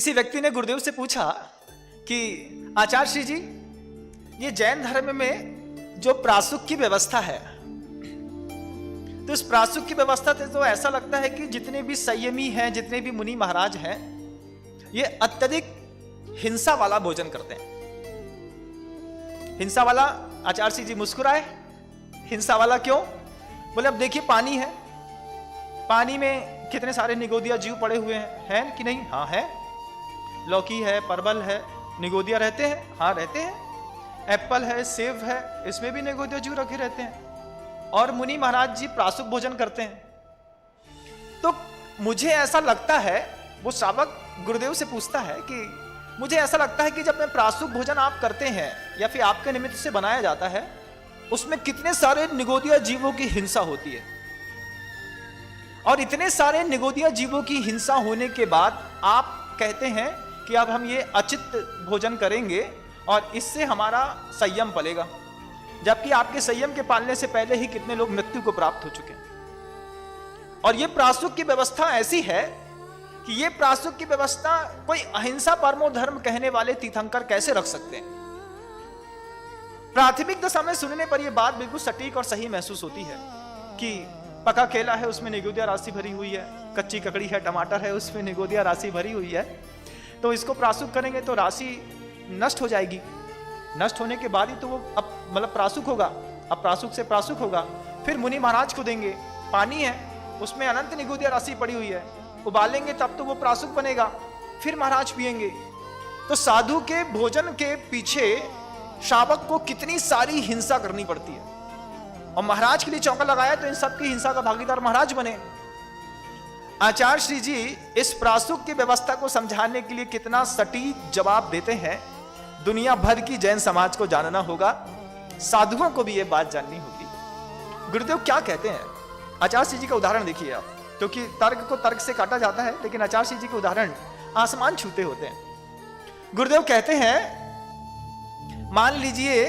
किसी व्यक्ति ने गुरुदेव से पूछा कि आचार्य श्री जी, ये जैन धर्म में जो प्रासुक की व्यवस्था है, तो इस प्रासुक की व्यवस्था से तो ऐसा लगता है कि जितने भी संयमी हैं, जितने भी मुनि महाराज हैं, ये अत्यधिक हिंसा वाला भोजन करते हैं। हिंसा वाला? आचार्य श्री जी मुस्कुराए। हिंसा वाला क्यों? बोले अब देखिए पानी है, पानी में कितने सारे निगोदिया जीव पड़े हुए हैं कि नहीं? हाँ है। लौकी है, परवल है, निगोदिया रहते हैं? हाँ रहते हैं। एप्पल है, सेब है, इसमें भी निगोदिया जीव रखे रहते हैं। और मुनि महाराज जी प्रासुक भोजन करते हैं। तो मुझे ऐसा लगता है, वो श्रावक गुरुदेव से पूछता है कि मुझे ऐसा लगता है कि जब मैं प्रासुक भोजन आप करते हैं या फिर आपके निमित्त से बनाया जाता है, उसमें कितने सारे निगोदिया जीवों की हिंसा होती है। और इतने सारे निगोदिया जीवों की हिंसा होने के बाद आप कहते हैं कि अब हम ये अचित भोजन करेंगे और इससे हमारा संयम पलेगा, जबकि आपके संयम के पालने से पहले ही कितने लोग मृत्यु को प्राप्त हो चुके हैं। और ये प्रासुक की व्यवस्था ऐसी है कि ये प्रासुक की व्यवस्था कोई अहिंसा परमो धर्म कहने वाले तीर्थंकर कैसे रख सकते हैं? प्राथमिक दशा में सुनने पर यह बात बिल्कुल सटीक और सही महसूस होती है कि पका केला है, उसमें निगोदिया राशि भरी हुई है, कच्ची ककड़ी है, टमाटर है, उसमें निगोदिया राशि भरी हुई है, तो इसको प्रासुक करेंगे तो राशि नष्ट हो जाएगी। नष्ट होने के बाद ही तो वो अब मतलब प्रासुक होगा। अब प्रासुक से प्रासुक होगा। फिर मुनि महाराज को देंगे, पानी है, उसमें अनंत निगोदिया राशि पड़ी हुई है, उबालेंगे तब तो वो प्रासुक बनेगा, फिर महाराज पिएंगे। तो साधु के भोजन के पीछे श्रावक को कितनी सारी हिंसा करनी पड़ती है, और महाराज के लिए चौका लगाया तो इन सबकी हिंसा का भागीदार महाराज बने। आचार्य श्री जी इस प्रासुक की व्यवस्था को समझाने के लिए कितना सटीक जवाब देते हैं, दुनिया भर की जैन समाज को जानना होगा, साधुओं को भी यह बात जाननी होगी। गुरुदेव क्या कहते हैं? आचार्य श्री जी का उदाहरण देखिए आप, क्योंकि तर्क को तर्क से काटा जाता है, लेकिन आचार्य श्री जी के उदाहरण आसमान छूते होते हैं। गुरुदेव कहते हैं, मान लीजिए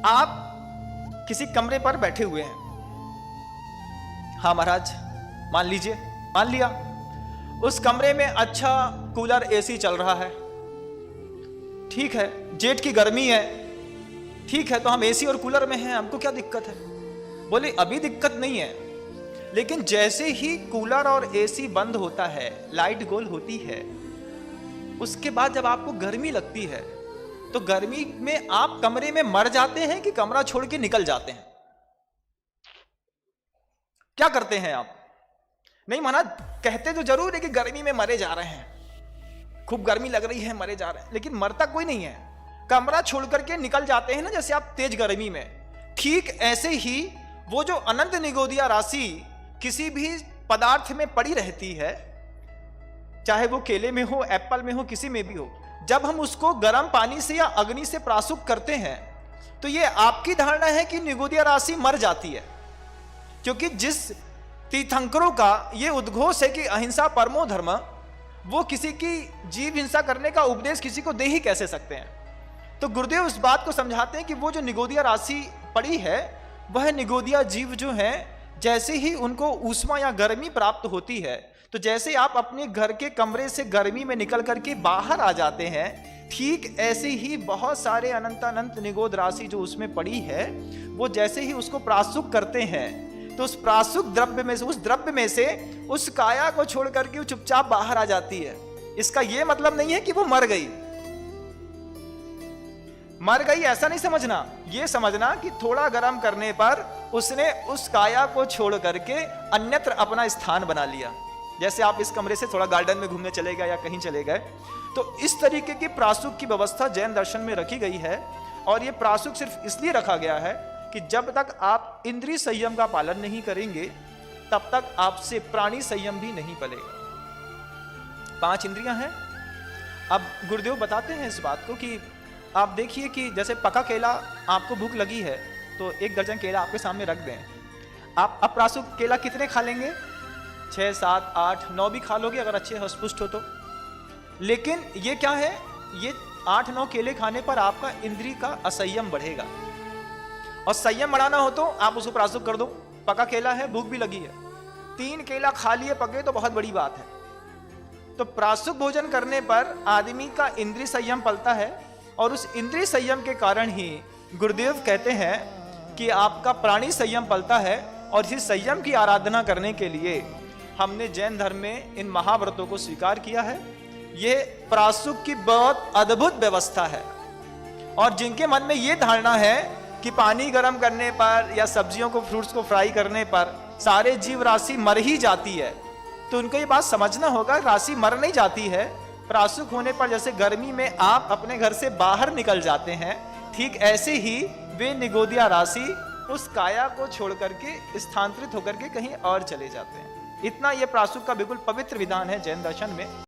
आप किसी कमरे पर बैठे हुए हैं। हाँ महाराज, मान लीजिए, मान लिया। उस कमरे में अच्छा कूलर एसी चल रहा है, ठीक है, जेठ की गर्मी है, ठीक है, तो हम एसी और कूलर में हैं, हमको क्या दिक्कत है? बोले अभी दिक्कत नहीं है, लेकिन जैसे ही कूलर और एसी बंद होता है, लाइट गोल होती है, उसके बाद जब आपको गर्मी लगती है, तो गर्मी में आप कमरे में मर जाते हैं कि कमरा छोड़ के निकल जाते हैं? क्या करते हैं आप? नहीं महाराज, कहते तो जरूर है कि गर्मी में मरे जा रहे हैं, खूब गर्मी लग रही है, मरे जा रहे हैं, लेकिन मरता कोई नहीं है, कमरा छोड़ करके निकल जाते हैं ना, जैसे आप तेज गर्मी में। ठीक ऐसे ही वो जो अनंत निगोदिया राशि किसी भी पदार्थ में पड़ी रहती है, चाहे वो केले में हो, एप्पल में हो, किसी में भी हो, जब हम उसको गर्म पानी से या अग्नि से प्रासुक करते हैं, तो ये आपकी धारणा है कि निगोदिया राशि मर जाती है, क्योंकि जिस तीर्थंकरों का ये उद्घोष है कि अहिंसा परमो धर्म, वो किसी की जीव हिंसा करने का उपदेश किसी को दे ही कैसे सकते हैं? तो गुरुदेव इस बात को समझाते हैं कि वो जो निगोदिया राशि पड़ी है, वह निगोदिया जीव जो हैं, जैसे ही उनको ऊष्मा या गर्मी प्राप्त होती है, तो जैसे आप अपने घर के कमरे से गर्मी में निकल करके बाहर आ जाते हैं, ठीक ऐसे ही बहुत सारे अनंत निगोद राशि जो उसमें पड़ी है, वो जैसे ही उसको प्रासुक करते हैं, तो उस प्रासुक द्रव्य में से, उस द्रव्य में से उस काया को छोड़ करके वो चुपचाप बाहर आ जाती है। इसका यह मतलब नहीं है कि वो मर गई। मर गई ऐसा नहीं समझना, ये समझना कि थोड़ा गर्म करने पर उसने उस काया को छोड़ करके अन्यत्र अपना स्थान बना लिया। जैसे आप इस कमरे से थोड़ा गार्डन में घूमने चले गए या कहीं चले गए, तो इस तरीके की प्रासुक की व्यवस्था जैन दर्शन में रखी गई है। और ये प्रासुक सिर्फ इसलिए रखा गया है कि जब तक आप इंद्रिय संयम का पालन नहीं करेंगे, तब तक आपसे प्राणी संयम भी नहीं पलेगा। 5 इंद्रियां हैं। अब गुरुदेव बताते हैं इस बात को कि आप देखिए कि जैसे पका केला, आपको भूख लगी है तो 1 दर्जन केला आपके सामने रख दें, आप अप्रासुक केला कितने खा लेंगे? 6, 7, 8, 9 भी खा लोगे अगर अच्छे हष्टपुष्ट हो तो। लेकिन ये क्या है, ये 8, 9 केले खाने पर आपका इंद्रिय का असंयम बढ़ेगा, और संयम बढ़ाना हो तो आप उसको प्रासुक कर दो। पका केला है, भूख भी लगी है, 3 केला खा लिए पके तो बहुत बड़ी बात है, तो प्रासुक भोजन करने पर आदमी का इंद्रिय संयम पलता है, और उस इंद्रिय संयम के कारण ही गुरुदेव कहते हैं कि आपका प्राणी संयम पलता है। और इस संयम की आराधना करने के लिए हमने जैन धर्म में इन महाव्रतों को स्वीकार किया है। ये प्रासुक की बहुत अद्भुत व्यवस्था है। और जिनके मन में ये धारणा है कि पानी गर्म करने पर या सब्जियों को, फ्रूट्स को फ्राई करने पर सारे जीव राशि मर ही जाती है, तो उनको ये बात समझना होगा, राशि मर नहीं जाती है। प्रासुक होने पर जैसे गर्मी में आप अपने घर से बाहर निकल जाते हैं, ठीक ऐसे ही वे निगोदिया राशि उस काया को छोड़ करके स्थानांतरित होकर के कहीं और चले जाते हैं। इतना यह प्रासुक का बिल्कुल पवित्र विधान है जैन दर्शन में।